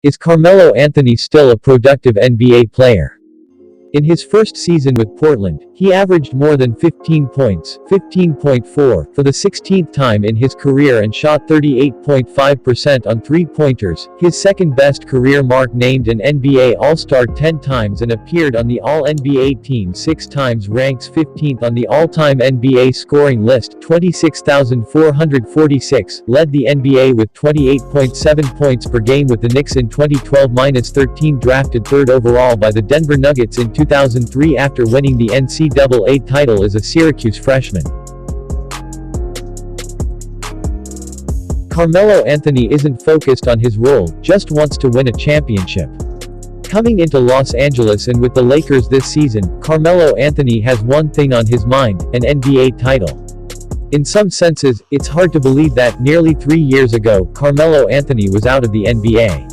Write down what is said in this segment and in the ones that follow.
Is Carmelo Anthony still a productive NBA player? In his first season with Portland, he averaged more than 15 points, 15.4, for the 16th time in his career and shot 38.5% on three-pointers, his second-best career mark. Named an NBA All-Star 10 times and appeared on the All-NBA team 6 times. Ranks 15th on the all-time NBA scoring list, 26,446, led the NBA with 28.7 points per game with the Knicks in 2012-13. Drafted third overall by the Denver Nuggets in 2003 after winning the NCAA title as a Syracuse freshman. Carmelo Anthony isn't focused on his role, just wants to win a championship. Coming into Los Angeles and with the Lakers this season, Carmelo Anthony has one thing on his mind, an NBA title. In some senses, it's hard to believe that, nearly 3 years ago, Carmelo Anthony was out of the NBA.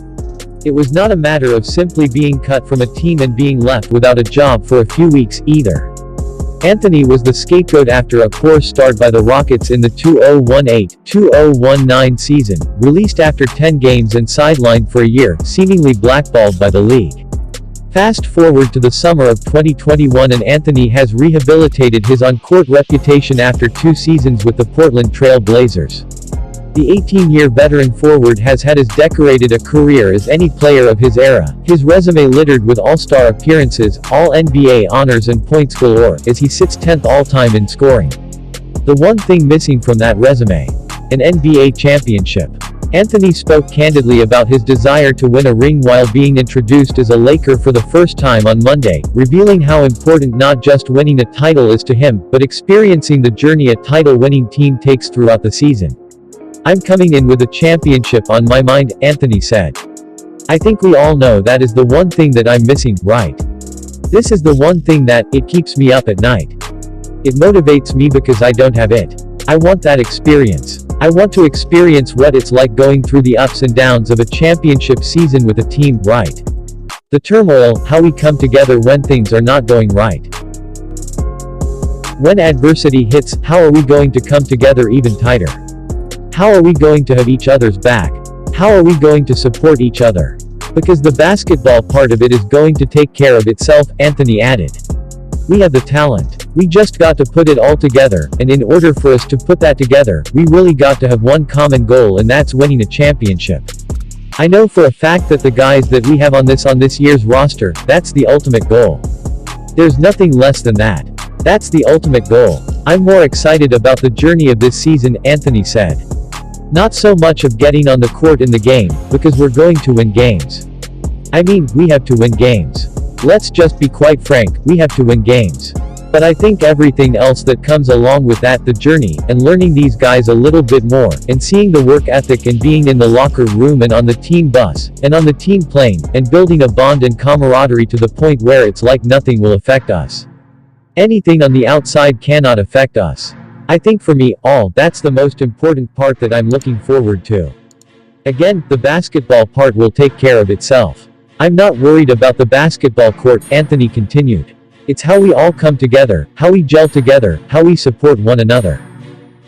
It was not a matter of simply being cut from a team and being left without a job for a few weeks, either. Anthony was the scapegoat after a poor start by the Rockets in the 2018-2019 season, released after 10 games and sidelined for a year, seemingly blackballed by the league. Fast forward to the summer of 2021 and Anthony has rehabilitated his on-court reputation after 2 seasons with the Portland Trail Blazers. The 18-year veteran forward has had as decorated a career as any player of his era, his resume littered with All-Star appearances, All-NBA honors and points galore, as he sits 10th all-time in scoring. The one thing missing from that resume: an NBA championship. Anthony spoke candidly about his desire to win a ring while being introduced as a Laker for the first time on Monday, revealing how important not just winning a title is to him, but experiencing the journey a title-winning team takes throughout the season. "I'm coming in with a championship on my mind," Anthony said. "I think we all know that is the one thing that I'm missing, right? This is the one thing that, it keeps me up at night. It motivates me because I don't have it. I want that experience. I want to experience what it's like going through the ups and downs of a championship season with a team, right? The turmoil, how we come together when things are not going right. When adversity hits, how are we going to come together even tighter? How are we going to have each other's back? How are we going to support each other? Because the basketball part of it is going to take care of itself," Anthony added. "We have the talent. We just got to put it all together, and in order for us to put that together, we really got to have one common goal, and that's winning a championship. I know for a fact that the guys that we have on this year's roster, that's the ultimate goal. There's nothing less than that. That's the ultimate goal. I'm more excited about the journey of this season," Anthony said. "Not so much of getting on the court in the game, because we're going to win games. I mean, we have to win games. Let's just be quite frank, we have to win games. But I think everything else that comes along with that, the journey, and learning these guys a little bit more, and seeing the work ethic and being in the locker room and on the team bus, and on the team plane, and building a bond and camaraderie to the point where it's like nothing will affect us. Anything on the outside cannot affect us. I think for me, that's the most important part that I'm looking forward to. Again, the basketball part will take care of itself. I'm not worried about the basketball court," Anthony continued. "It's how we all come together, how we gel together, how we support one another.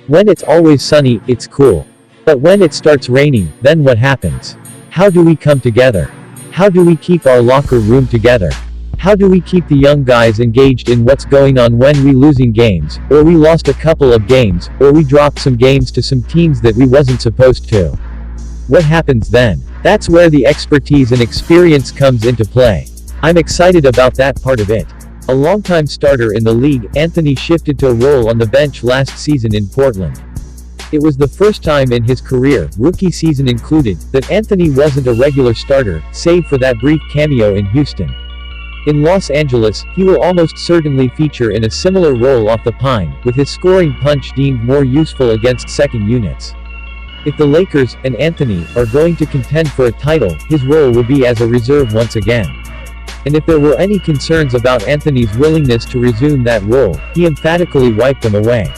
When it's always sunny, it's cool. But when it starts raining, then what happens? How do we come together? How do we keep our locker room together? How do we keep the young guys engaged in what's going on when we losing games, or we lost a couple of games, or we dropped some games to some teams that we wasn't supposed to? What happens then? That's where the expertise and experience comes into play. I'm excited about that part of it." A longtime starter in the league, Anthony shifted to a role on the bench last season in Portland. It was the first time in his career, rookie season included, that Anthony wasn't a regular starter, save for that brief cameo in Houston. In Los Angeles, he will almost certainly feature in a similar role off the pine, with his scoring punch deemed more useful against second units. If the Lakers, and Anthony, are going to contend for a title, his role will be as a reserve once again. And if there were any concerns about Anthony's willingness to resume that role, he emphatically wiped them away.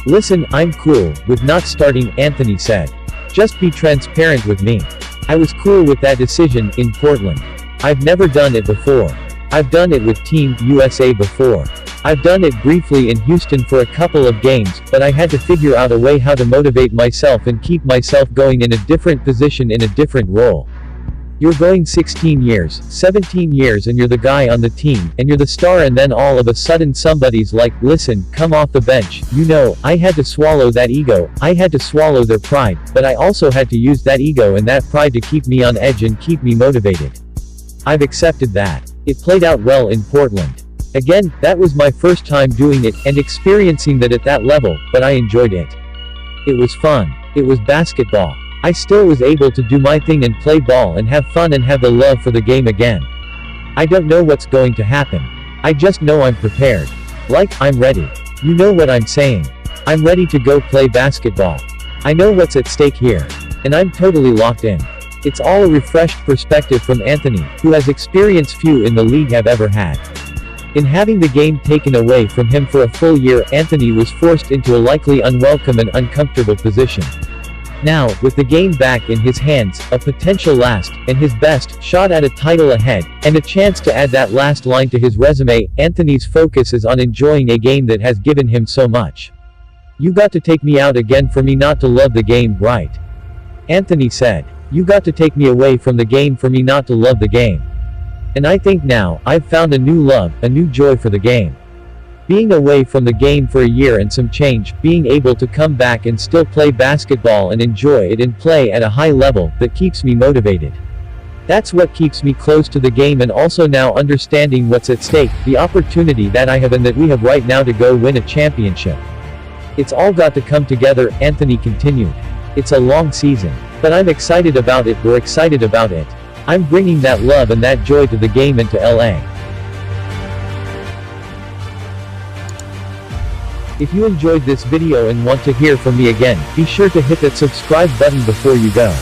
"Listen, I'm cool with not starting," Anthony said. "Just be transparent with me. I was cool with that decision in Portland. I've never done it before. I've done it with Team USA before. I've done it briefly in Houston for a couple of games, but I had to figure out a way how to motivate myself and keep myself going in a different position in a different role. You're going 16 years, 17 years and you're the guy on the team, and you're the star, and then all of a sudden somebody's like, listen, come off the bench. You know, I had to swallow that ego, I had to swallow their pride, but I also had to use that ego and that pride to keep me on edge and keep me motivated. I've accepted that. It played out well in Portland. Again, that was my first time doing it, and experiencing that at that level, but I enjoyed it. It was fun. It was basketball. I still was able to do my thing and play ball and have fun and have the love for the game again. I don't know what's going to happen. I just know I'm prepared. Like, I'm ready. You know what I'm saying. I'm ready to go play basketball. I know what's at stake here. And I'm totally locked in. It's all a refreshed perspective from Anthony, who has experience few in the league have ever had. In having the game taken away from him for a full year, Anthony was forced into a likely unwelcome and uncomfortable position. Now, with the game back in his hands, a potential last, and his best, shot at a title ahead, and a chance to add that last line to his resume, Anthony's focus is on enjoying a game that has given him so much. You got to take me out again for me not to love the game, right? Anthony said. You got to take me away from the game for me not to love the game. And I think now, I've found a new love, a new joy for the game. Being away from the game for a year and some change, being able to come back and still play basketball and enjoy it and play at a high level, that keeps me motivated. That's what keeps me close to the game, and also now understanding what's at stake, the opportunity that I have and that we have right now to go win a championship. It's all got to come together, Anthony continued. It's a long season. But I'm excited about it, we're excited about it. I'm bringing that love and that joy to the game and to LA. If you enjoyed this video and want to hear from me again, be sure to hit that subscribe button before you go.